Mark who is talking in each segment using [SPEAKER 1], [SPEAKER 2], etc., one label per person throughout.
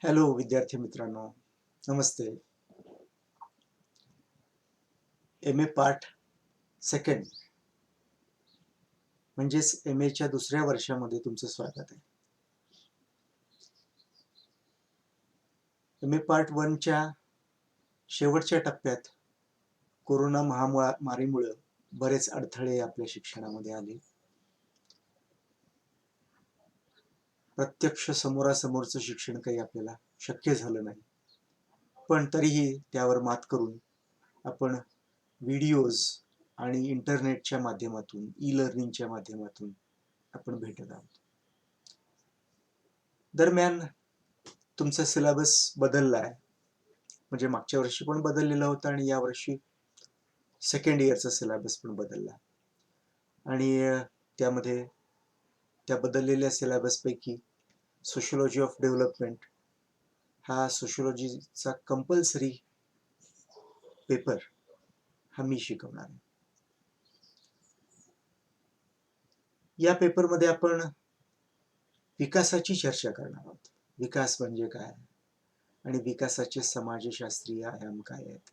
[SPEAKER 1] Hello विद्यार्थी मित्रांनो, नमस्ते. M A part second म्हणजेच एम एच्या दुसऱ्या वर्षामध्ये तुमचं स्वागत आहे. एम ए पार्ट वनच्या शेवटच्या टप्प्यात कोरोना महामारीमुळे बरेच अडथळे आपल्या शिक्षणामध्ये आले. प्रत्यक्ष समोरासमोरचं शिक्षण काही आपल्याला शक्य झालं नाही, पण तरीही त्यावर मात करून आपण व्हिडिओज आणि इंटरनेटच्या माध्यमातून, ई लर्निंगच्या माध्यमातून आपण भेटत आहोत. दरम्यान तुमचा सिलेबस बदलला आहे, म्हणजे मागच्या वर्षी पण बदललेला होता आणि या वर्षी सेकंड इयरचा सिलेबस पण बदलला. आणि त्यामध्ये त्या बदललेल्या सिलेबसपैकी सोशियोलॉजी ऑफ डेव्हलपमेंट हा सोशियोलॉजीचा कंपल्सरी पेपर हा मी शिकवणार आहे. या पेपरमध्ये आपण विकासाची चर्चा करणार आहोत. विकास म्हणजे काय आणि विकासाचे समाजशास्त्रीय आयाम काय आहेत,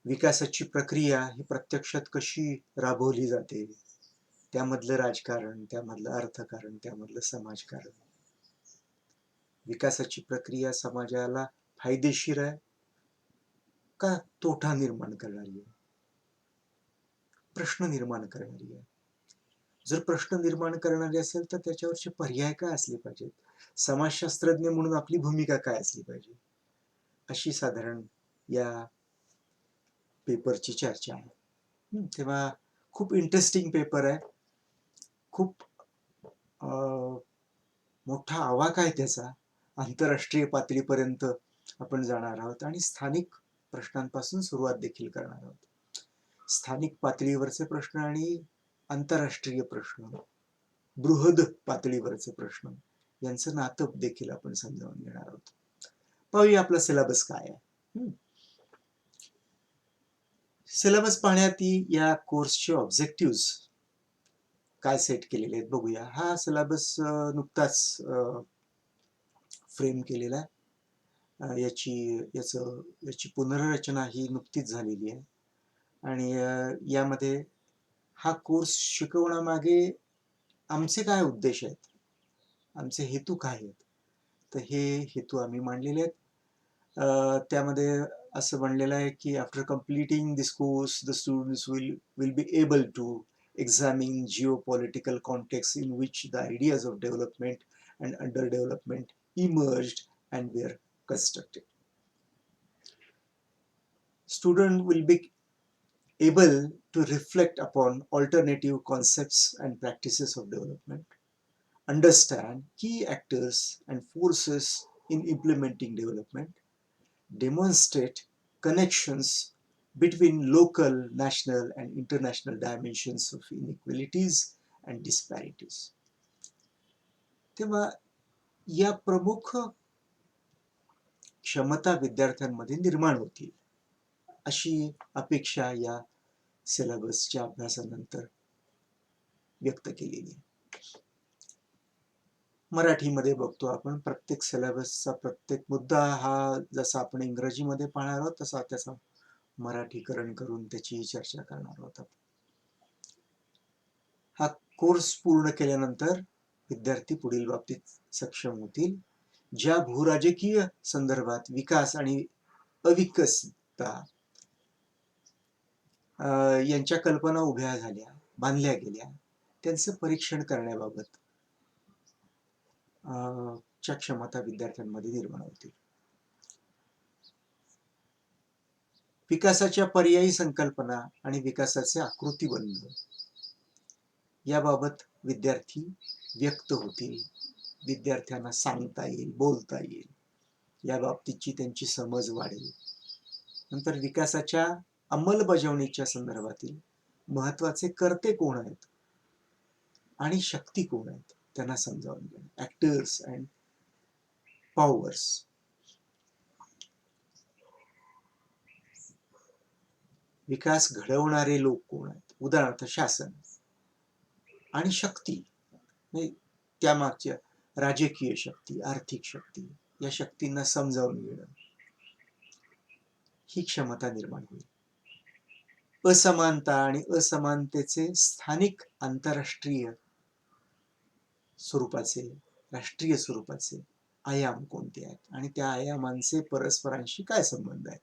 [SPEAKER 1] विकासाची प्रक्रिया ही प्रत्यक्षात कशी राबवली जाते, त्यामधलं राजकारण, त्यामधलं अर्थकारण, त्यामधलं समाजकारण, विकासाची प्रक्रिया समाजाला फायदेशीर आहे का तोटा निर्माण करणारी आहे, प्रश्न निर्माण करणारी आहे. जर प्रश्न निर्माण करणारे असेल तर त्याच्यावरचे पर्याय काय असले पाहिजेत, समाजशास्त्रज्ञ म्हणून आपली भूमिका काय असली पाहिजे, अशी साधारण या पेपरची चर्चा आहे. तेव्हा खूप इंटरेस्टिंग पेपर आहे. खूप मोठा आवाका आहे त्याचा. आंतरराष्ट्रीय पातळीपर्यंत आपण जाणार आहोत आणि स्थानिक प्रश्नांपासून सुरुवात देखील करणार आहोत. स्थानिक पातळीवरचे प्रश्न आणि आंतरराष्ट्रीय प्रश्न, बृहद पातळीवरचे प्रश्न यांचं नातं देखील आपण समजावून घेणार आहोत. पाहूया आपला सिलेबस काय आहे. सिलेबस पाहण्यात या कोर्सचे ऑब्जेक्टिव्ह काय सेट केलेले आहेत बघूया. हा सिलेबस नुकताच फ्रेम केलेला आहे. याची पुनर्रचना ही नुकतीच झालेली आहे आणि यामध्ये हा कोर्स शिकवण्यामागे आमचे काय उद्देश आहेत, आमचे हेतू काय आहेत, तर हे हेतू आम्ही मांडलेले आहेत. त्यामध्ये असं म्हणलेलं आहे की after completing this course the students will be able to examine geopolitical contexts in which the ideas of development and underdevelopment emerged and were constructed. Student will be able to reflect upon alternative concepts and practices of development, understand key actors and forces in implementing development, demonstrate connections between local, national, and international dimensions of inequalities and disparities. तेव्हा या प्रमुख क्षमता विद्यार्थ्यांमध्ये निर्माण होतील अशी अपेक्षा या सिलेबसच्या अभ्यासानंतर व्यक्त केलेली आहे. मराठीमध्ये बघतो आपण प्रत्येक सिलेबसचा प्रत्येक मुद्दा हा जसा आपण इंग्रजीमध्ये पाहणार आहोत तसा त्याचा मराठीकरण करून त्याची चर्चा करणार आहोत. हा कोर्स पूर्ण केल्यानंतर विद्यार्थी पुढील बाबतीत सक्षम होतील. ज्या भूराजकीय संदर्भात विकास आणि अविकसितता यांच्या कल्पना उभ्या झाल्या, बांधल्या गेल्या, त्यांचं परीक्षण करण्याबाबत च्या क्षमता विद्यार्थ्यांमध्ये निर्माण होतील. विकासाच्या पर्यायी संकल्पना आणि विकासाचे आकृतिबंध याबाबत विद्यार्थी व्यक्त होतील, विद्यार्थ्यांना सांगता येईल, बोलता येईल, या बाबतीची त्यांची समज वाढेल. नंतर विकासाच्या अंमलबजावणीच्या संदर्भातील महत्वाचे कर्ते कोण आहेत आणि शक्ती कोण आहेत त्यांना समजावून घेणे, ऍक्टर्स अँड पॉवर्स. विकास घडवणारे लोक कोण आहेत, उदाहरणार्थ शासन, आणि शक्ती त्यामागच्या राजकीय शक्ती, आर्थिक शक्ती, या शक्तींना समजावून घेणं, ही क्षमता निर्माण होईल. असमानता आणि असमानतेचे स्थानिक, आंतरराष्ट्रीय स्वरूपाचे, राष्ट्रीय स्वरूपाचे आयाम कोणते आहेत आणि त्या आयामांचे परस्परांशी काय संबंध आहेत.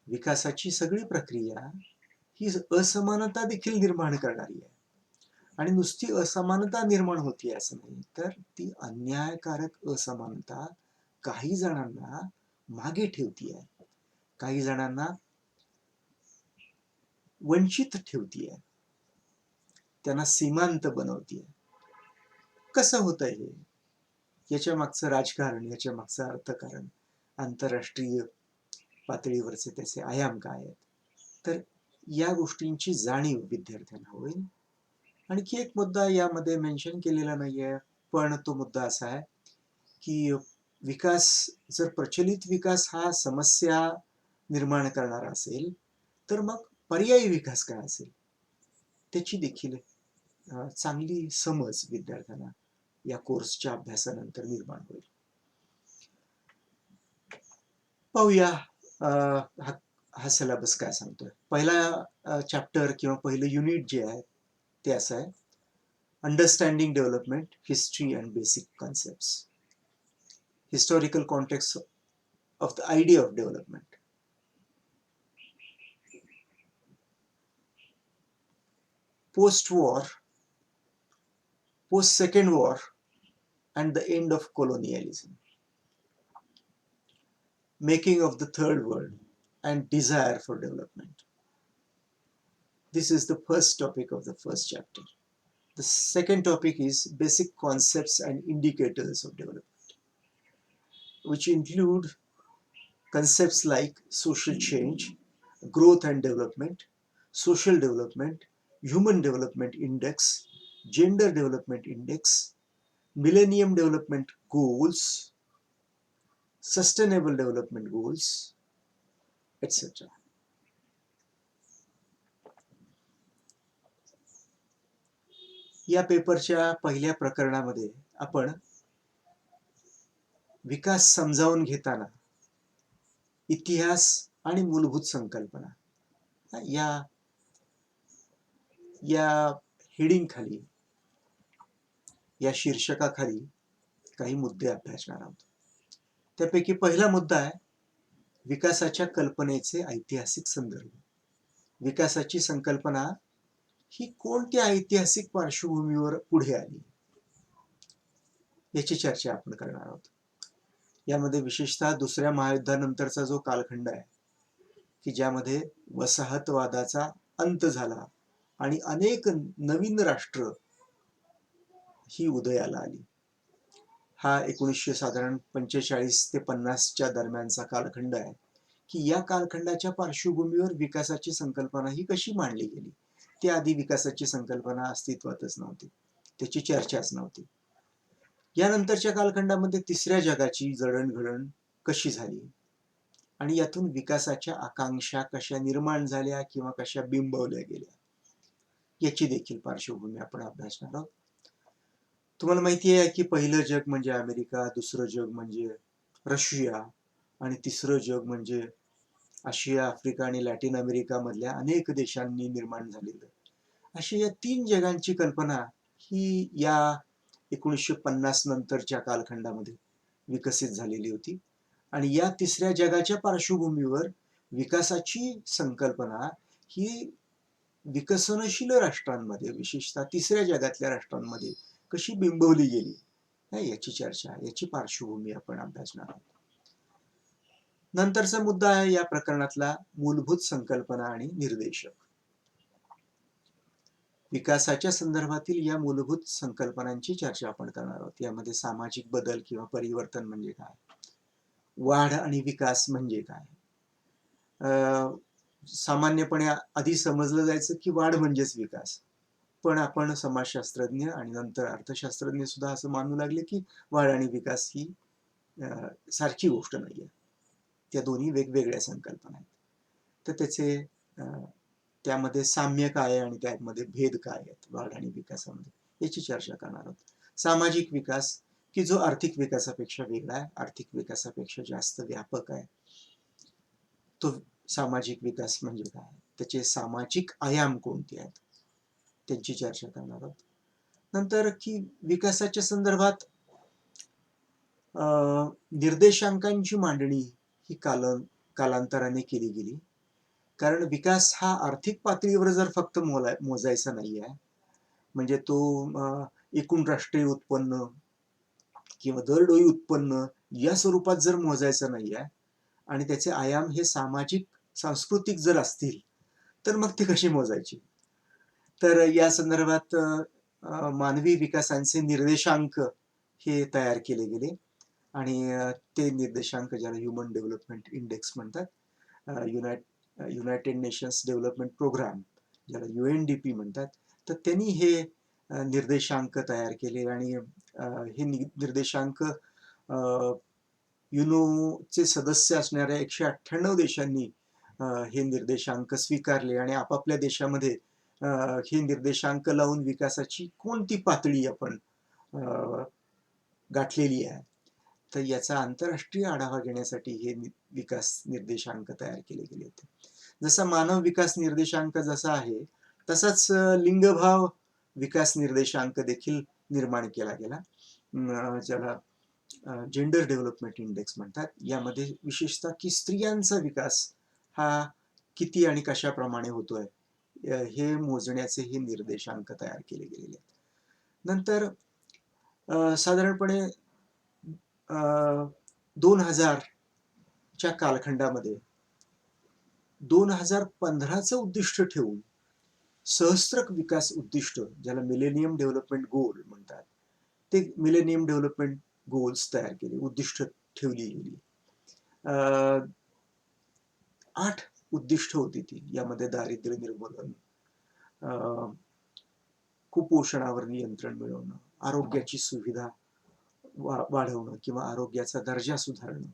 [SPEAKER 1] विकासाची सगळी प्रक्रिया ही असमानता देखील निर्माण करणारी आहे. आणि नुसती असमानता निर्माण होती असं नाही, तर ती अन्यायकारक असमानता काही जणांना मागे ठेवती आहे, काही जणांना वंचित ठेवती आहे, त्यांना सीमांत बनवती आहे. कसं होतंय हे? याच्या मागचं राजकारण, याच्या मागचं अर्थकारण, आंतरराष्ट्रीय पातळीवरचे त्याचे आयाम काय आहेत, तर या गोष्टींची जाणीव विद्यार्थ्यांना होईल. आणखी एक मुद्दा यामध्ये मेन्शन केलेला नाहीये, पण तो मुद्दा असा आहे की विकास, जर प्रचलित विकास हा समस्या निर्माण करणारा असेल, तर मग पर्यायी विकास काय असेल, त्याची देखील चांगली समज विद्यार्थ्यांना या कोर्सच्या अभ्यासानंतर निर्माण होईल. पाहूया हा सिलेबस काय सांगतोय. पहिला चॅप्टर किंवा पहिलं युनिट जे आहे ते असं आहे, understanding development, history and basic concepts, historical context of the idea of development. Post-war, post-second war, and the end of colonialism. Making of the third world and desire for development. This is the first topic of the first chapter. The second topic is basic concepts and indicators of development, which include concepts like social change, growth and development, social development, human development index, gender development index, millennium development goals, sustainable development goals, etc. या पेपरच्या पहिल्या प्रकरणामध्ये आपण विकास समजावून घेताना इतिहास आणि मूलभूत संकल्पना या हेडिंग खाली, या शीर्षकाखाली काही मुद्दे अभ्यासणार आहोत. त्यापैकी पहिला मुद्दा आहे विकासाच्या कल्पनेचे ऐतिहासिक संदर्भ. विकासाची संकल्पना ही कोणत्या ऐतिहासिक पार्श्वभूमीवर पुढे आली, याची चर्चा आपण करणार आहोत. यामध्ये विशेषतः दुसऱ्या महायुद्धानंतरचा जो कालखंड आहे की ज्यामध्ये वसाहतवादाचा अंत झाला आणि अनेक नवीन राष्ट्र ही उदयाला आली, हा 1945 ते 50च्या दरम्यानचा कालखंड आहे की या कालखंडाच्या पार्श्वभूमीवर विकासाची संकल्पना ही कशी मांडली गेली. त्याआधी विकासाची संकल्पना अस्तित्वातच नव्हती, त्याची चर्चाच नव्हती. यानंतरच्या कालखंडामध्ये तिसऱ्या जगाची जडणघडण कशी झाली आणि यातून विकासाच्या आकांक्षा कशा निर्माण झाल्या किंवा कशा बिंबवल्या गेल्या, याची देखील पार्श्वभूमी आपण अभ्यासणार आहोत. तुम्हाला माहिती आहे की पहिलं जग म्हणजे अमेरिका, दुसरं जग म्हणजे रशिया आणि तिसरं जग म्हणजे आशिया, आफ्रिका आणि लॅटिन अमेरिका मधल्या अनेक देशांनी निर्माण झालेलं. अशी या 3 जगांची कल्पना ही या 1950 नंतरच्या कालखंडामध्ये विकसित झालेली होती. आणि या तिसऱ्या जगाच्या पार्श्वभूमीवर विकासाची संकल्पना ही विकसनशील राष्ट्रांमध्ये, विशेषतः तिसऱ्या जगातल्या राष्ट्रांमध्ये कशी बिंबवली गेली, याची चर्चा, याची पार्श्वभूमी आपण अभ्यासणार आहोत. नंतरचा मुद्दा आहे या प्रकरणातला मूलभूत संकल्पना आणि निर्देशक. विकासाच्या संदर्भातील या मूलभूत संकल्पनांची चर्चा आपण करणार आहोत. यामध्ये सामाजिक बदल किंवा परिवर्तन म्हणजे काय, वाढ आणि विकास म्हणजे काय. सामान्यपणे आधी समजलं जायचं की वाढ म्हणजेच विकास, पण आपण समाजशास्त्रज्ञ आणि नंतर अर्थशास्त्रज्ञ सुद्धा असं मानू लागले की वाढ आणि विकास ही सारखी गोष्ट नाहीये, त्या दोन्ही वेगवेगळ्या संकल्पना आहेत. तर त्याचे त्यामध्ये साम्य काय आणि त्यामध्ये भेद काय आहेत वाढ आणि विकासामध्ये, याची चर्चा करणार आहोत. सामाजिक विकास की जो आर्थिक विकासापेक्षा वेगळा आहे, आर्थिक विकासापेक्षा जास्त व्यापक आहे. तो सामाजिक विकास म्हणजे काय, त्याचे सामाजिक आयाम कोणते आहेत, त्यांची चर्चा करणार आहोत. नंतर की विकासाच्या संदर्भात निर्देशांकांची मांडणी ही कालांतराने केली गेली. कारण विकास हा आर्थिक पातळीवर जर फक्त मोजायचा नाही आहे, म्हणजे तो एकूण राष्ट्रीय उत्पन्न किंवा दरडोई उत्पन्न या स्वरूपात जर मोजायचं नाही आहे आणि त्याचे आयाम हे सामाजिक सांस्कृतिक जर असतील, तर मग ते कसे मोजायचे. तर या संदर्भात मानवी विकासांचे निर्देशांक हे तयार केले गेले आणि ते निर्देशांक ज्याला ह्युमन डेव्हलपमेंट इंडेक्स म्हणतात, युनायटेड नेशन्स डेव्हलपमेंट प्रोग्राम ज्याला UNDP म्हणतात, तर त्यांनी हे निर्देशांक तयार केले आणि हे निर्देशांक युनोचे सदस्य असणाऱ्या 198 देशांनी हे निर्देशांक स्वीकारले आणि आपापल्या देशामध्ये हे निर्देशांक लावून विकासाची कोणती पातळी आपण गाठलेली आहे, तर याचा आंतरराष्ट्रीय आढावा घेण्यासाठी हे विकास निर्देशांक तयार केले गेले होते. जसा मानव विकास निर्देशांक जसा आहे, तसाच लिंगभाव विकास निर्देशांक देखील निर्माण केला गेला, ज्याला जेंडर डेव्हलपमेंट इंडेक्स म्हणतात. यामध्ये विशेषतः की स्त्रियांचा विकास हा किती आणि कशाप्रमाणे होतोय हे मोजण्याचे हे निर्देशांक तयार केले गेलेले आहेत. नंतर साधारणपणे 2000च्या कालखंडामध्ये 2015चं उद्दिष्ट ठेवून सहस्त्रक विकास उद्दिष्ट ज्याला मिलेनियम डेव्हलपमेंट गोल म्हणतात, ते मिलेनियम डेव्हलपमेंट गोल्स तयार केले, उद्दिष्ट ठेवली गेली. 8 उद्दिष्ट होती ती. यामध्ये दारिद्र्य निर्मूलन, कुपोषणावर नियंत्रण मिळवणं, आरोग्याची सुविधा वाढवणं किंवा आरोग्याचा दर्जा सुधारणं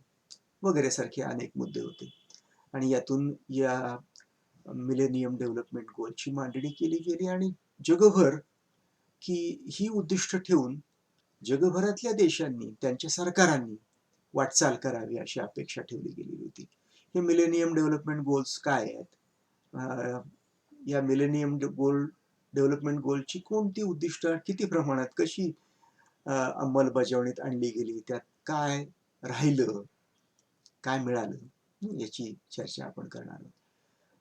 [SPEAKER 1] वगैरे सारखे अनेक मुद्दे होते. आणि यातून या मिलेनियम डेव्हलपमेंट गोलची मांडणी केली गेली आणि जगभर की ही उद्दिष्ट ठेवून जगभरातल्या देशांनी त्यांच्या सरकारांनी वाटचाल करावी अशी अपेक्षा ठेवली गेलेली होती. हे मिलेनियम डेव्हलपमेंट गोल्स काय आहेत, या मिलेनियम डेव्हलपमेंट गोलची कोणती उद्दिष्ट किती प्रमाणात कशी अंमलबजावणीत आणली गेली, त्यात काय राहिलं, काय मिळालं, याची चर्चा आपण करणार आहोत.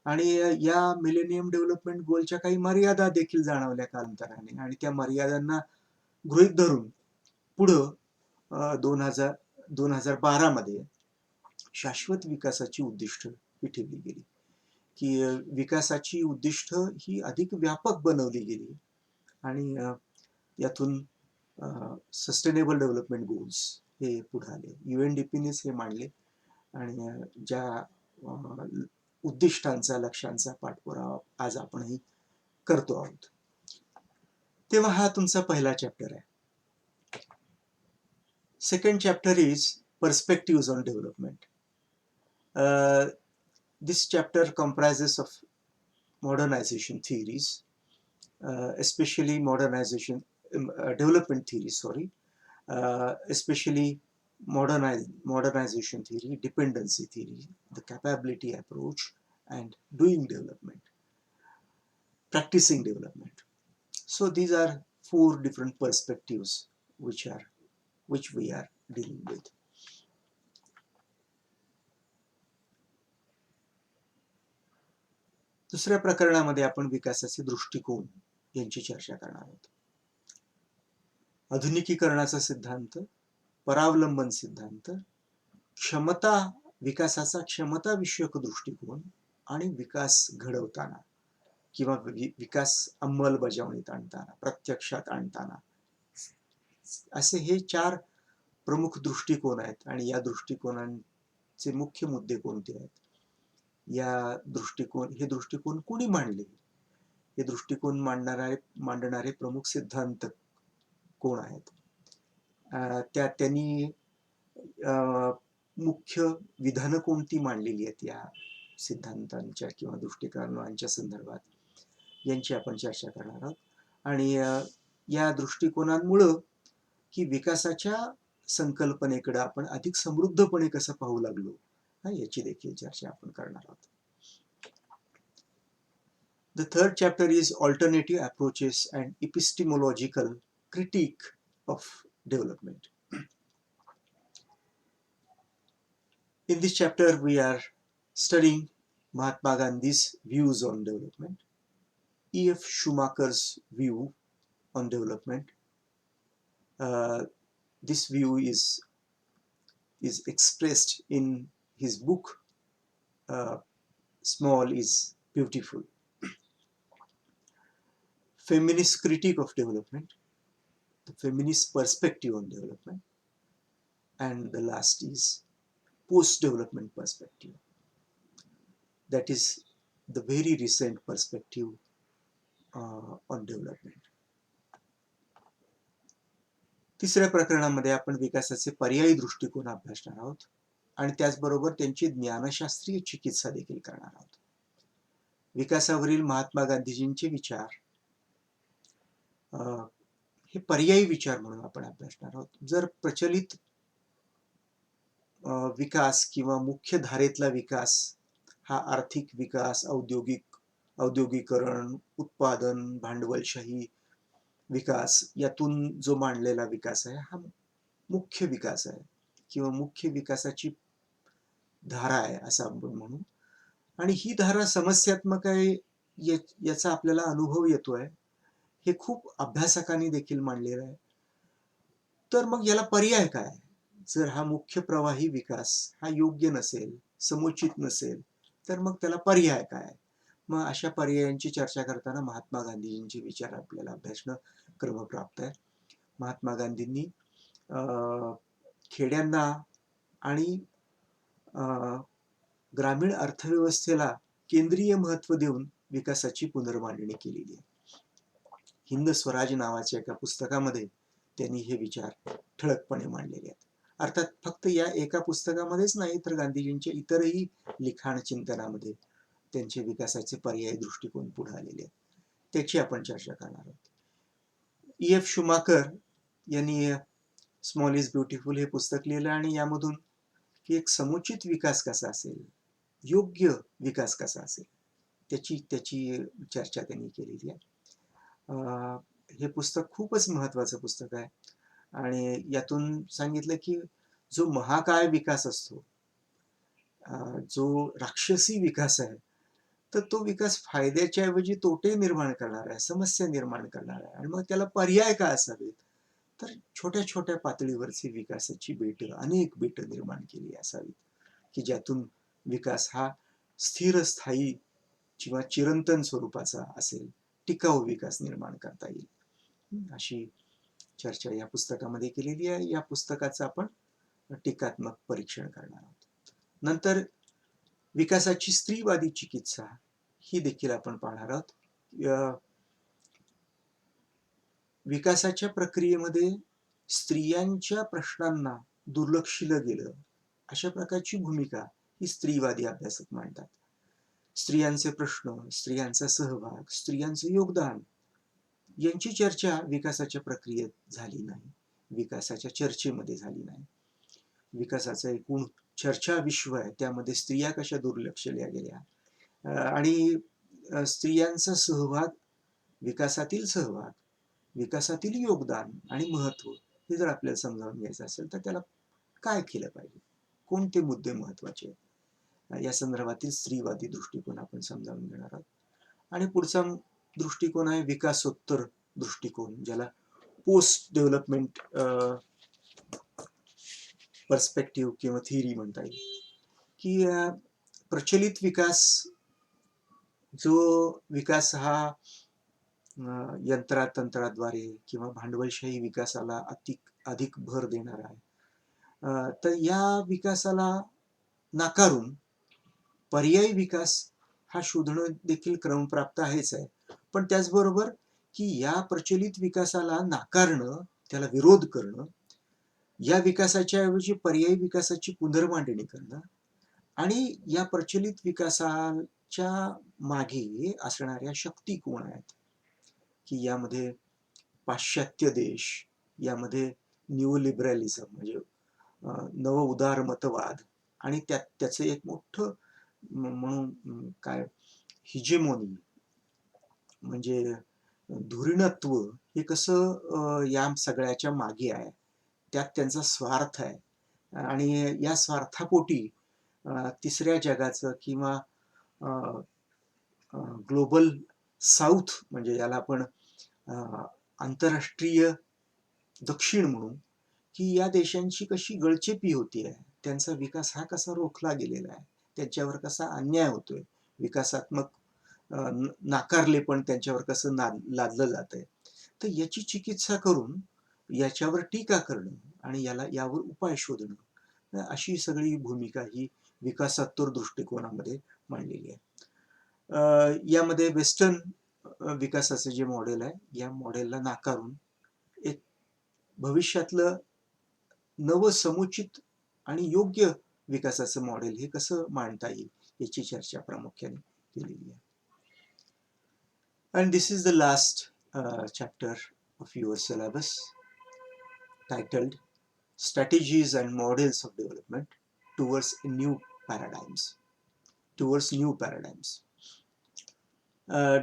[SPEAKER 1] आणि या मिलेनियम डेव्हलपमेंट गोलच्या काही मर्यादा देखील जाणवल्या कालांतराने आणि त्या मर्यादांना गृहीत धरून पुढं 2012 मध्ये शाश्वत विकासाची उद्दिष्ट ही ठेवली गेली, की विकासाची उद्दिष्ट ही अधिक व्यापक बनवली गेली आणि यातून सस्टेनेबल डेव्हलपमेंट गोल्स हे पुढे आले. UNDPनेच हे मांडले आणि ज्या उद्दिष्टांचा लक्ष्यांचा पाठपुरावा आज आपणही करतो आहोत. तेव्हा हा तुमचा पहिला चॅप्टर आहे. Second chapter is perspectives on development. This chapter comprises of modernization theories, especially development theories, especially modernization theory, dependency theory, the capability approach, and doing development, practicing development. So these are 4 different perspectives which we are dealing with. दुसऱ्या प्रकरणामध्ये आपण विकासाचे दृष्टिकोन यांची चर्चा करणार आहोत. आधुनिकीकरणाचा सिद्धांत, परावलंबन सिद्धांत, विकासाचा क्षमता विषयक दृष्टिकोन आणि विकास घडवताना किंवा विकास अंमलबजावणीत आणताना, प्रत्यक्षात आणताना, असे हे 4 प्रमुख दृष्टिकोन आहेत. आणि या दृष्टिकोनांचे मुख्य मुद्दे कोणते आहेत, हे दृष्टिकोन कोणी मांडले, हे दृष्टिकोन मांडणारे प्रमुख सिद्धांत कोण आहेत, त्यांनी मुख्य विधानं कोणती मांडलेली आहेत या सिद्धांतांच्या किंवा दृष्टिकोनांच्या संदर्भात, यांची आपण चर्चा करणार आहोत. आणि या दृष्टिकोनांमुळं की विकासाच्या संकल्पनेकडे आपण अधिक समृद्धपणे कसं पाहू लागलो, याची देखील चर्चा आपण करणार आहोत. The third chapter is alternative approaches and epistemological critique of development. In this chapter, we are studying Mahatma Gandhi's views on development, E.F. Schumacher's view on development. This view is expressed in his book, Small is Beautiful. Feminist critique of development, the feminist perspective on development, and the last is post-development perspective. That is the very recent perspective on development. तिसऱ्या प्रकरणामध्ये आपण विकासाचे पर्यायी दृष्टिकोन अभ्यासणार आहोत आणि त्याचबरोबर त्यांची ज्ञानशास्त्रीय चिकित्सा देखील करणार आहोत. विकासावरील महात्मा गांधीजींचे विचार हे पर्यायी विचार म्हणून आपण अभ्यासणार आहोत. जर प्रचलित विकास किंवा मुख्य धारेतला विकास हा आर्थिक विकास, औद्योगिकरण, उत्पादन, भांडवलशाही विकास यातून जो मांडलेला विकास आहे हा मुख्य विकास आहे किंवा मुख्य विकासाची धारा आहे असं आपण म्हणू. आणि ही धारा समस्यात्मक आहे याचा आपल्याला अनुभव येतोय. हे खूप अभ्यासकांनी देखील मांडलेलं आहे. तर मग याला पर्याय काय? जर हा मुख्य प्रवाही विकास हा योग्य नसेल, समुचित नसेल, तर मग त्याला पर्याय काय? मग अशा पर्यायांची चर्चा करताना महात्मा गांधीजींचे विचार आपल्याला अभ्यासणं क्रमप्राप्त आहे. महात्मा गांधींनी खेड्यांना आणि ग्रामीण अर्थव्यवस्थेला केंद्रीय महत्त्व देऊन विकासाची पुनर्मांडणी केलेली आहे. हिंद स्वराज नावाच्या एका पुस्तकामध्ये त्यांनी हे विचार ठळकपणे मांडलेले आहेत. अर्थात फक्त या एका पुस्तकामध्येच नाही तर गांधीजींच्या इतरही लिखाण चिंतनामध्ये त्यांचे विकासाचे पर्यायी दृष्टिकोन पुढे आलेले आहेत. त्याची आपण चर्चा करणार आहोत. E.F. शुमाकर यांनी स्मॉल इज ब्युटिफुल हे पुस्तक लिहिलं आणि यामधून की एक समुचित विकास कसा असेल, योग्य विकास कसा असेल त्याची चर्चा त्यांनी केलेली आहे. हे पुस्तक खूपच महत्वाचं पुस्तक आहे आणि यातून सांगितलं की जो महाकाय विकास असतो, जो राक्षसी विकास आहे, तर तो विकास फायद्याच्या ऐवजी तोटे निर्माण करणार आहे, समस्या निर्माण करणार आहे. आणि मग त्याला पर्याय काय असावेत? तर छोट्या छोट्या पातळीवरची विकासाची अनेक बेटं निर्माण केली असावीत की ज्यातून विकास हा स्थिर, स्थायी किंवा चिरंतन स्वरूपाचा असेल, टिकाऊ विकास निर्माण करता येईल. अशी चर्चा या पुस्तकामध्ये केलेली आहे. या पुस्तकाचं आपण टीकात्मक परीक्षण करणार आहोत. नंतर विकासाची स्त्रीवादी चिकित्सा ही देखील आपण पाहणार आहोत. विकासाच्या प्रक्रियेमध्ये स्त्रियांच्या प्रश्नांना दुर्लक्षिलं गेलं अशा प्रकारची भूमिका ही स्त्रीवादी अभ्यासक मांडतात. स्त्रियांचे प्रश्न, स्त्रियांचा सहभाग, स्त्रियांचे योगदान यांची चर्चा विकासाच्या प्रक्रियेत झाली नाही, विकासाच्या चर्चेमध्ये झाली नाही. विकासाचा एकूण चर्चा विश्व आहे त्यामध्ये स्त्रिया कशा दुर्लक्षल्या गेल्या आणि स्त्रियांचा सहभाग, विकासातील सहभाग, विकासातील योगदान आणि महत्त्व हे जर आपल्याला समजावून घ्यायचं असेल तर त्याला काय केलं पाहिजे, कोणते मुद्दे महत्त्वाचे आहेत, या संदर्भातील स्त्रीवादी दृष्टिकोन आपण समजावून घेणार आहोत. आणि पुढचा दृष्टिकोन आहे विकासोत्तर दृष्टिकोन, ज्याला पोस्ट डेव्हलपमेंट पर्स्पेक्टिव्ह किंवा थिअरी म्हणता येईल. की प्रचलित विकास, जो विकास हा यंत्रातंत्राद्वारे किंवा भांडवलशाही विकासाला अधिक भर देणार आहे, तर या विकासाला नाकारून पर्यायी विकास हा शोधणं देखील क्रमप्राप्त आहेच आहे. पण त्याचबरोबर की या प्रचलित विकासाला नाकारणं, त्याला विरोध करणं, या विकासाच्या ऐवजी पर्यायी विकासाची पुनर्मांडणी करणं आणि या प्रचलित विकासाच्या मागे असणाऱ्या शक्ती कोण आहेत, की यामध्ये पाश्चात्य देश, यामध्ये न्यू लिबरलिझम म्हणजे नव उदारमतवाद आणि त्याचं एक मोठं म्हणून काय हिजेमोनी म्हणजे धुरीणत्व हे कसं या सगळ्याच्या मागे आहे. त्यात त्यांचा स्वार्थ आहे आणि या स्वार्थापोटी तिसऱ्या जगाचं किंवा ग्लोबल साऊथ म्हणजे याला आपण आंतरराष्ट्रीय दक्षिण म्हणू, की या देशांची कशी गळचेपी होती आहे, त्यांचा विकास हा कसा रोखला गेलेला आहे, त्यांच्यावर कसा अन्याय होतोय, विकासात्मक नाकारले पण त्यांच्यावर कसं लादलं जात आहे. तर याची चिकित्सा करून याच्यावर टीका करणं आणि यावर उपाय शोधणं अशी सगळी भूमिका ही विकासात्तर दृष्टिकोनामध्ये मांडलेली आहे. यामध्ये वेस्टर्न विकासाचं जे मॉडेल आहे या मॉडेलला नाकारून एक भविष्यातलं नवसमुचित आणि योग्य विकासाचं मॉडेल हे कसं मांडता येईल याची चर्चा प्रामुख्याने केलेली आहे. And this is the last chapter of your syllabus titled Strategies and Models of Development Towards New Paradigms. Towards New Paradigms.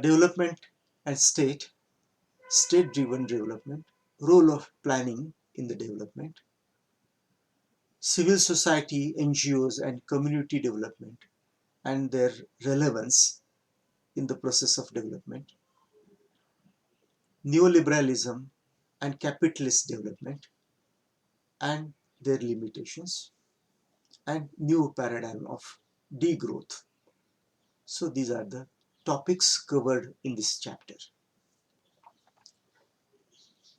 [SPEAKER 1] Development and state-driven development, role of planning in the development, civil society, NGOs and community development and their relevance in the process of development, neoliberalism and capitalist development and their limitations, and new paradigm of degrowth. So these are the topics covered in this chapter.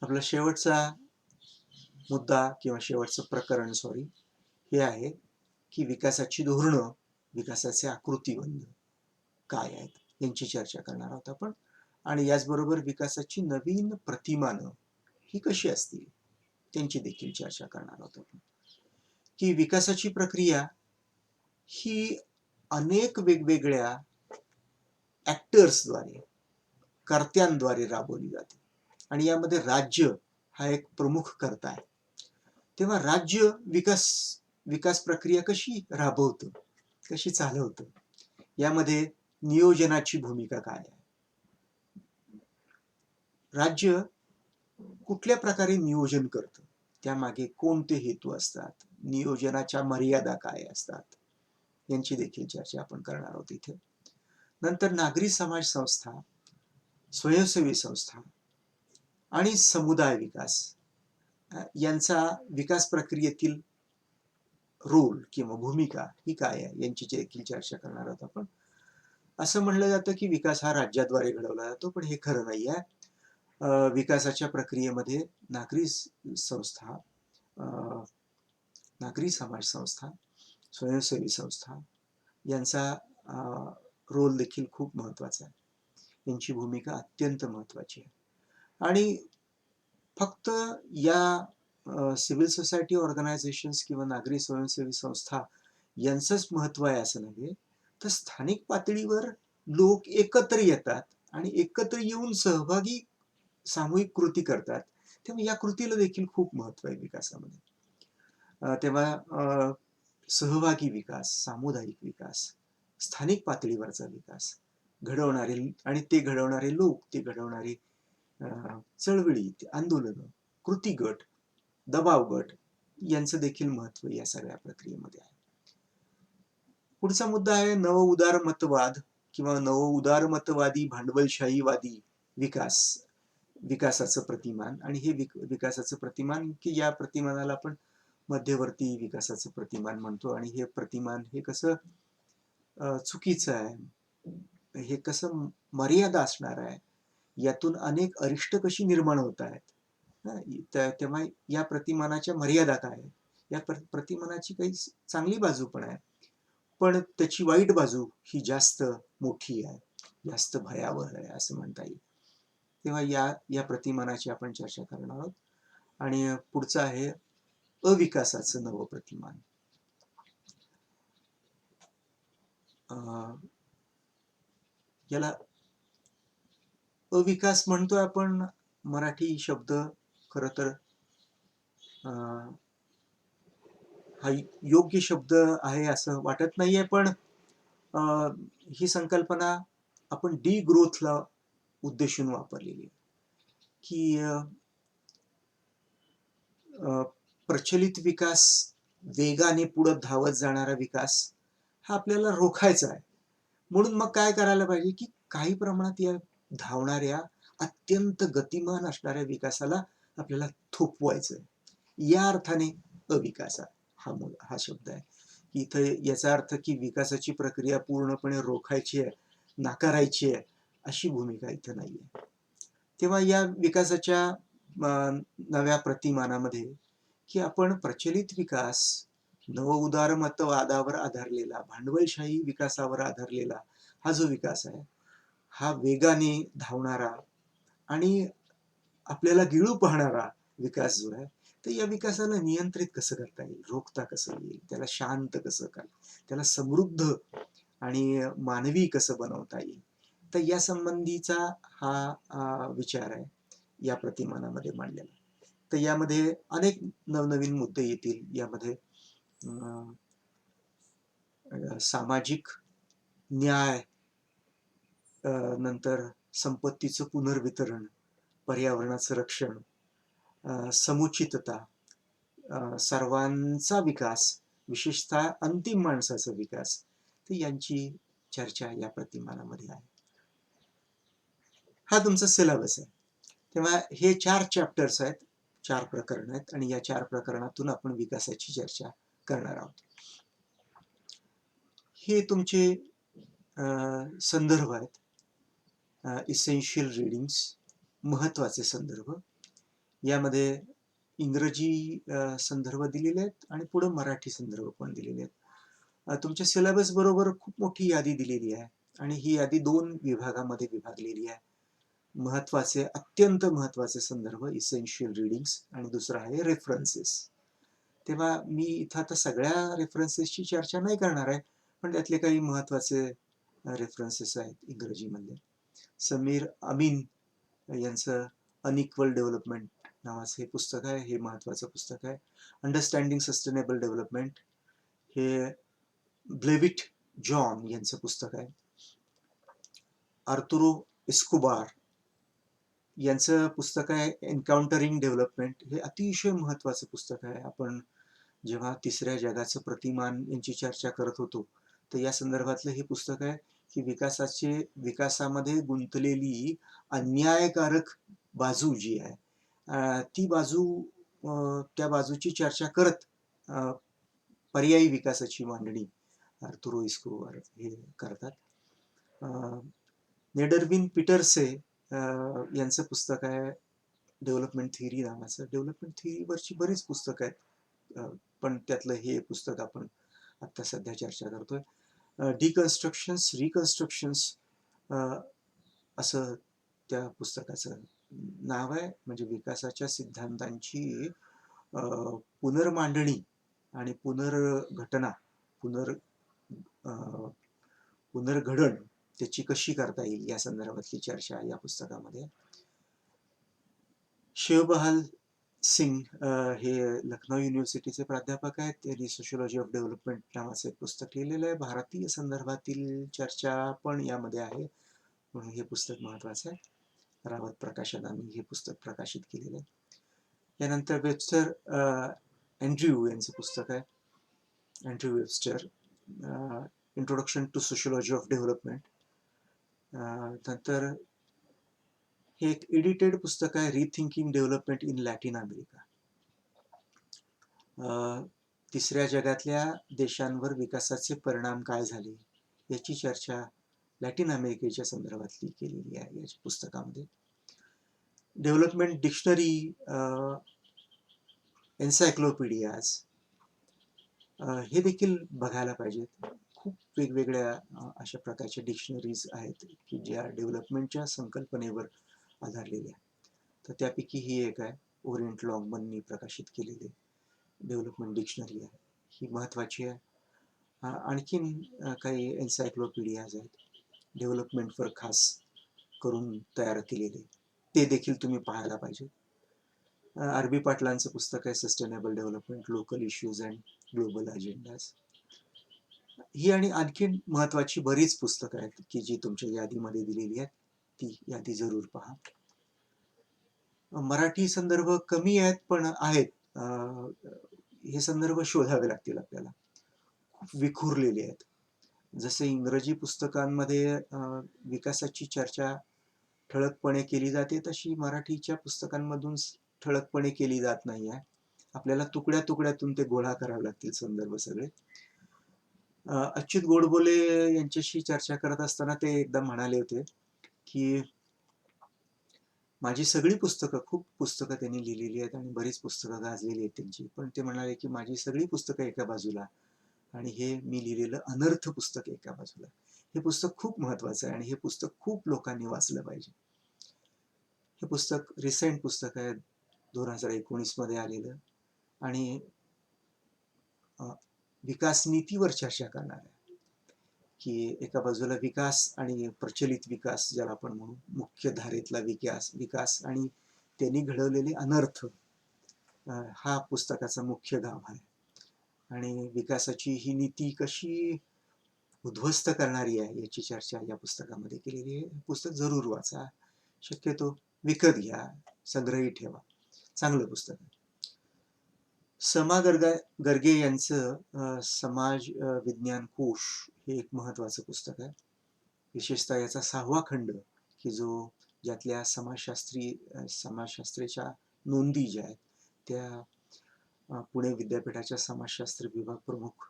[SPEAKER 1] आपला शेवटचा मुद्दा किंवा शेवटचं प्रकरण हे आहे की विकासाची धोरणं, विकासाचे आकृतिबंध काय आहेत यांची चर्चा करणार आहोत आपण. आणि याचबरोबर विकासाची नवीन प्रतिमानं ही कशी असतील त्यांची देखील चर्चा करणार आहोत आपण. की विकासाची प्रक्रिया ही अनेक वेगवेगळ्या ऍक्टर्सद्वारे, कर्त्यांद्वारे राबवली जाते आणि यामध्ये राज्य हा एक प्रमुख कर्ता आहे. तेव्हा राज्य विकास प्रक्रिया कशी राबवतं, कशी चालवतं, यामध्ये नियोजनाची भूमिका काय आहे, राज्य कुठल्या प्रकारे नियोजन करतं, त्यामागे कोणते हेतू असतात, नियोजनाच्या मर्यादा काय असतात यांची देखील चर्चा आपण करणार आहोत इथे. नंतर नागरी समाज संस्था, स्वयंसेवी संस्था आणि समुदाय विकास यांचा विकास प्रक्रियेतील रोल किंवा भूमिका ही काय आहे यांची देखील चर्चा करणार आहोत आपण. असं म्हणलं जातं की विकास हा राज्याद्वारे घडवला जातो, पण हे खरं नाही आहे. विकासाच्या प्रक्रियेमध्ये नागरी संस्था, नागरी समाज संस्था, स्वयंसेवी संस्था यांचा रोल देखील खूप महत्वाचा आहे. यांची भूमिका अत्यंत महत्वाची आहे. आणि फक्त या सिव्हिल सोसायटी ऑर्गनायझेशन्स किंवा नागरी स्वयंसेवी संस्था यांचंच महत्व आहे असं नव्हे, तर स्थानिक पातळीवर लोक एकत्र येतात आणि एकत्र येऊन सहभागी सामूहिक कृती करतात, तेव्हा या कृतीला देखील खूप महत्व आहे विकासामध्ये. तेव्हा सहभागी विकास, सामुदायिक विकास, स्थानिक पातळीवरचा विकास घडवणारे आणि ते घडवणारे लोक, ते घडवणारे चळवळी, आंदोलन, कृती गट, दबाव गट यांचं देखील महत्व या सगळ्या प्रक्रियेमध्ये आहे. पुढचा मुद्दा आहे नव उदारमतवाद किंवा नव उदारमतवादी भांडवलशाहीवादी विकासाचं प्रतिमान. आणि हे विकासाचं प्रतिमान की या प्रतिमानाला आपण मध्यवर्ती विकासाचं प्रतिमान म्हणतो. आणि हे प्रतिमान हे कसं चुकीचं आहे, हे कसं मर्यादा असणार आहे, यातून अनेक अरिष्ट कशी निर्माण होत आहेत, तेव्हा या प्रतिमानाच्या मर्यादा काय आहेत, या प्रतिमानाची काही चांगली बाजू पण आहे, पण त्याची वाईट बाजू ही जास्त मोठी आहे, जास्त भयावह आहे असं म्हणता येईल. तेव्हा या प्रतिमानाची आपण चर्चा करणार आहोत. आणि पुढचं आहे अविकासाचं नवं प्रतिमान. याला अविकास म्हणतोय आपण, मराठी शब्द खरं तर हा योग्य शब्द आहे असं वाटत नाहीये, पण ही संकल्पना आपण डी ग्रोथला उद्देशून वापरलेली आहे, की प्रचलित विकास, वेगाने पुढे धावत जाणारा विकास हा आपल्याला रोखायचा आहे. म्हणून मग काय करायला पाहिजे, की काही प्रमाणात या धावणाऱ्या अत्यंत गतिमान असणाऱ्या विकासाला आपल्याला थोपवायचं आहे. या अर्थाने अविकास हा शब्द आहे. इथं याचा अर्थ की विकासाची प्रक्रिया पूर्णपणे रोखायची आहे, नाकारायची आहे, अशी भूमिका इथं नाहीये. तेव्हा या विकासाच्या नव्या प्रतिमानामध्ये, की आपण प्रचलित विकास, नवउदारमतवादावर आधारलेला, भांडवलशाही विकासावर आधारलेला हा जो विकास आहे, हा वेगाने धावणारा आणि आपल्याला गिळू पाहणारा विकास जो आहे, तर या विकासाला नियंत्रित कसं करता येईल, रोखता कसं येईल, त्याला शांत कसं करता, त्याला समृद्ध आणि मानवी कसं बनवता येईल, तर या संबंधीचा हा विचार आहे या प्रतिमानामध्ये मांडलेला. तर यामध्ये अनेक नवनवीन मुद्दे येतील. यामध्ये सामाजिक न्याय, नंतर संपत्तीचं पुनर्वितरण, पर्यावरणाचं रक्षण, समुचितता, सर्वांचा विकास, विशेषतः अंतिम माणसाचा विकास, तर यांची चर्चा या प्रतिमानामध्ये आहे. हा तुमचा सिलेबस आहे. तेव्हा हे 4 चॅप्टर्स आहेत, 4 प्रकरण आहेत आणि या 4 प्रकरणातून आपण विकासाची चर्चा करणार आहोत. हे तुमचे संदर्भ आहेत, इसेन्शियल रीडिंग्स, महत्वाचे संदर्भ. यामध्ये इंग्रजी संदर्भ दिलेले आहेत आणि पुढे मराठी संदर्भ पण दिलेले आहेत. तुमच्या सिलेबस बरोबर खूप मोठी यादी दिलेली आहे आणि ही यादी 2 विभागामध्ये विभागलेली आहे. महत्वाचे, अत्यंत महत्वाचे संदर्भ, इसेन्शियल रीडिंग्स, आणि दुसरा आहे रेफरन्सेस. तेव्हा मी इथं आता सगळ्या रेफरन्सेसची चर्चा नाही करणार आहे, पण त्यातले काही महत्वाचे रेफरन्सेस आहेत इंग्रजीमधले. समीर अमीन यांचं अनइक्वल डेव्हलपमेंट नावाचं हे पुस्तक आहे, हे महत्वाचं पुस्तक आहे. अंडरस्टँडिंग सस्टेनेबल डेव्हलपमेंट हे ब्लेविट जॉन यांचं पुस्तक आहे. आर्थुरो एस्कोबार यांचं पुस्तक आहे एन्काउंटरिंग डेव्हलपमेंट. हे अतिशय महत्वाचं पुस्तक आहे. आपण जेव्हा तिसऱ्या जगाचं प्रतिमान यांची चर्चा करत होतो, तर या संदर्भातलं हे पुस्तक आहे, की विकासामध्ये गुंतलेली अन्यायकारक बाजू जी आहे, ती बाजू, त्या बाजूची चर्चा करत पर्यायी विकासाची मांडणी आर्थुरो एस्कोबार हे करतात. नेडरविन पीटरसे यांचं पुस्तक आहे डेव्हलपमेंट थिअरी नावाचं. डेव्हलपमेंट थिअरीवरची बरीच पुस्तकं आहेत, पण त्यातलं हे पुस्तक आपण आता सध्या चर्चा करतोय. डिकन्स्ट्रक्शन्स, रिकन्स्ट्रक्शन्स असं त्या पुस्तकाचं नाव आहे. म्हणजे विकासाच्या सिद्धांतांची पुनर्मांडणी आणि पुनर्घटना, पुनर्घडण त्याची कशी करता येईल या संदर्भातली चर्चा या पुस्तकामध्ये. शिवबहाल सिंग हे लखनौ युनिव्हर्सिटीचे प्राध्यापक आहेत. त्यांनी सोशियोलॉजी ऑफ डेव्हलपमेंट नावाचं एक पुस्तक लिहिलेलं आहे. भारतीय संदर्भातील चर्चा पण यामध्ये आहे, म्हणून हे पुस्तक महत्वाचं आहे. रावत प्रकाशनाने हे पुस्तक प्रकाशित केलेलं आहे. यानंतर वेबस्टर अँड्र्यू यांचं पुस्तक आहे, Andrew Webster, introduction to sociology of development. नंतर हे एक एडिटेड पुस्तक आहे, rethinking development in Latin America. तिसऱ्या जगातल्या देशांवर विकासाचे परिणाम काय झाले याची चर्चा लॅटिन अमेरिकेच्या संदर्भातली केलेली आहे या पुस्तकामध्ये. डेव्हलपमेंट डिक्शनरी, एन्सायक्लोपीडियाज हे देखील बघायला पाहिजेत. खूप वेगवेगळ्या अशा प्रकारच्या डिक्शनरीज आहेत की ज्या डेव्हलपमेंटच्या संकल्पनेवर आधारलेल्या. तर त्यापैकी ही एक आहे, ओरिएंट लॉंगमननी प्रकाशित केलेली डेव्हलपमेंट डिक्शनरी आहे, ही महत्वाची आहे. आणखीन काही एन्सायक्लोपीडियाज आहेत डेव्हलपमेंटवर खास करून तयार केलेले, ते देखील तुम्ही पाहायला पाहिजे. आर.बी. पाटलांचं पुस्तक आहे sustainable development, local issues and global agendas. ही आणि आणखीन महत्वाची बरीच पुस्तकं आहेत की जी तुमच्या यादीमध्ये दिलेली आहेत. ती यादी जरूर पहा. मराठी संदर्भ कमी आहेत पण आहेत. हे संदर्भ शोधावे लागतील आपल्याला. खूप विखुरलेले आहेत. जसे इंग्रजी पुस्तकांमध्ये विकासाची चर्चा ठळकपणे केली जाते, तशी मराठीच्या पुस्तकांमधून ठळकपणे केली जात नाही आहे. आपल्याला तुकड्या तुकड्यातून ते गोळा करावे लागतील संदर्भ सगळे. अच्युत गोडबोले यांच्याशी चर्चा करत असताना ते एकदा म्हणाले होते की माझी सगळी पुस्तकं, खूप पुस्तकं त्यांनी लिहिलेली आहेत आणि बरीच पुस्तकं गाजलेली आहेत त्यांची, पण ते म्हणाले की माझी सगळी पुस्तकं एका बाजूला आणि हे मी लिहिलेलं अनर्थ पुस्तक एका बाजूला. हे पुस्तक खूप महत्वाचं आहे आणि हे पुस्तक खूप लोकांनी वाचलं पाहिजे. हे पुस्तक रिसेंट पुस्तक आहे, 2019 मध्ये आलेलं आणि विकास नीतीवर चर्चा करणार आहे की एका बाजूला विकास आणि प्रचलित विकास ज्याला आपण म्हणू, मुख्य धारेतला विकास आणि त्यांनी घडवलेले अनर्थ, हा पुस्तकाचा मुख्य गाभा आहे. आणि विकासाची ही नीती कशी उद्ध्वस्त करणारी आहे याची चर्चा या पुस्तकामध्ये केलेली आहे. पुस्तक जरूर वाचा, शक्यतो विकत घ्या, संग्रही ठेवा. चांगलं पुस्तक आहे. समा गर्गे यांचं समाज विज्ञान कोश हे एक महत्वाचं पुस्तक आहे. विशेषतः याचा 6वा खंड की जो ज्यातल्या समाजशास्त्रीच्या नोंदी ज्या आहेत त्या पुणे विद्यापीठाच्या समाजशास्त्र विभाग प्रमुख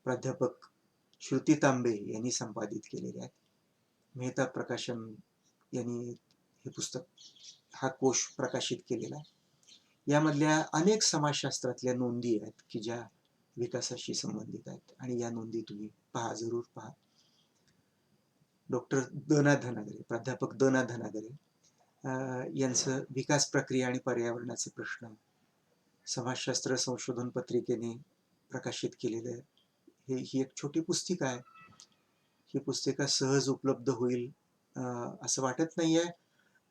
[SPEAKER 1] प्राध्यापक श्रुती तांबे यांनी संपादित केलेले आहेत. मेहता प्रकाशन यांनी हे पुस्तक, हा कोश प्रकाशित केलेला आहे. यामधल्या अनेक समाजशास्त्रातल्या नोंदी आहेत की ज्या विकासाशी संबंधित आहेत आणि या नोंदी तुम्ही पहा, जरूर पहा. डॉक्टर द.ना. धनागरे, प्राध्यापक द.ना. धनागरे यांचं विकास प्रक्रिया आणि पर्यावरणाचे प्रश्न समाजशास्त्र संशोधन पत्रिकेने प्रकाशित केलेलं ही एक छोटी पुस्तिका आहे. ही पुस्तिका सहज उपलब्ध होईल असं वाटत नाही आहे,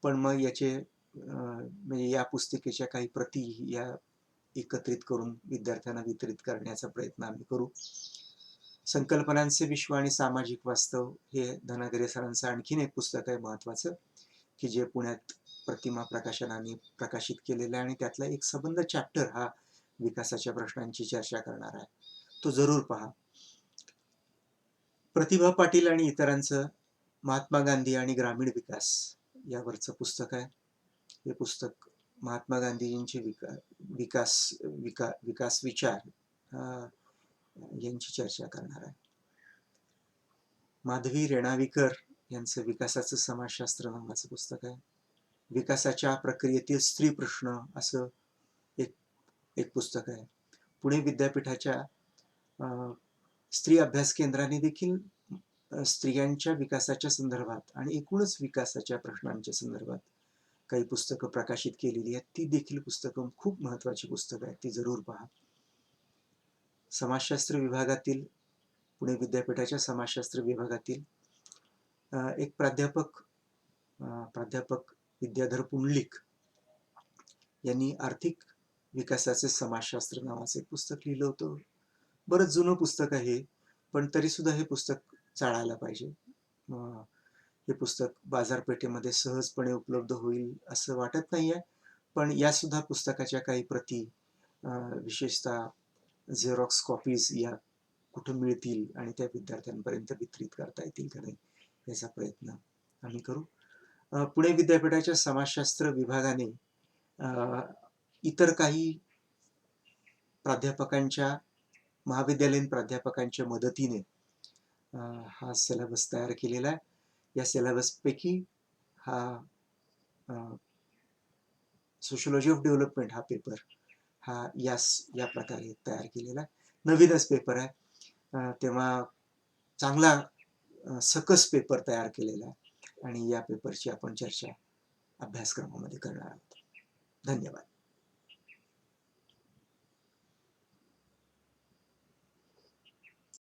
[SPEAKER 1] पण मग याचे म्हणजे या पुस्तिकेच्या काही प्रती या एकत्रित करून विद्यार्थ्यांना वितरित करण्याचा प्रयत्न आम्ही करू. संकल्पनांचे विश्व आणि सामाजिक वास्तव हे धनागरे सरांचं आणखीन एक पुस्तक आहे महत्वाचं की जे पुण्यात प्रतिमा प्रकाशनाने प्रकाशित केलेलं आहे आणि त्यातला एक संबंध चॅप्टर हा विकासाच्या प्रश्नांची चर्चा करणार आहे. तो जरूर पहा. प्रतिभा पाटील आणि इतरांचं महात्मा गांधी आणि ग्रामीण विकास यावरचं पुस्तक आहे. हे पुस्तक महात्मा गांधीजींचे विकास विचार यांची चर्चा करणार आहे. माधवी रेणावीकर यांचं विकासाचं समाजशास्त्र नावाचं पुस्तक आहे. विकासाच्या प्रक्रियेतील स्त्री प्रश्न असं एक पुस्तक आहे. पुणे विद्यापीठाच्या स्त्री अभ्यास केंद्राने देखील स्त्रियांच्या विकासाच्या संदर्भात आणि एकूणच विकासाच्या प्रश्नांच्या संदर्भात काही पुस्तकं प्रकाशित केलेली आहेत. ती देखील पुस्तकं खूप महत्वाची पुस्तकं आहेत, ती जरूर पहा. समाजशास्त्र विभागातील, पुणे विद्यापीठाच्या समाजशास्त्र विभागातील एक प्राध्यापक विद्याधर पुंडलिक यांनी आर्थिक विकासाचे समाजशास्त्र नावाचे एक पुस्तक लिहिलं होतं. बरंच जुनं पुस्तक आहे, पण तरी सुद्धा हे पुस्तक चाळायला पाहिजे. हे पुस्तक बाजारपेठेमध्ये सहजपणे उपलब्ध होईल असं वाटत नाहीये, पण या सुद्धा पुस्तकाच्या काही प्रती विशेषतः झेरॉक्स कॉपीज या कुठं मिळतील आणि त्या विद्यार्थ्यांपर्यंत वितरित करता येतील का नाही याचा प्रयत्न आम्ही करू. पुणे विद्यापीठाच्या समाजशास्त्र विभागाने इतर काही प्राध्यापकांच्या, महाविद्यालयीन प्राध्यापकांच्या मदतीने हा सिलेबस तयार केलेला आहे. या सिलेबस पैकी हा सोशियोलॉजी ऑफ डेव्हलपमेंट हा पेपर हा या प्रकारे तयार केलेला आहे. नवीनच पेपर आहे, तेव्हा चांगला सकस पेपर तयार केलेला आहे आणि या पेपरची आपण चर्चा अभ्यासक्रमामध्ये करणार आहोत. धन्यवाद.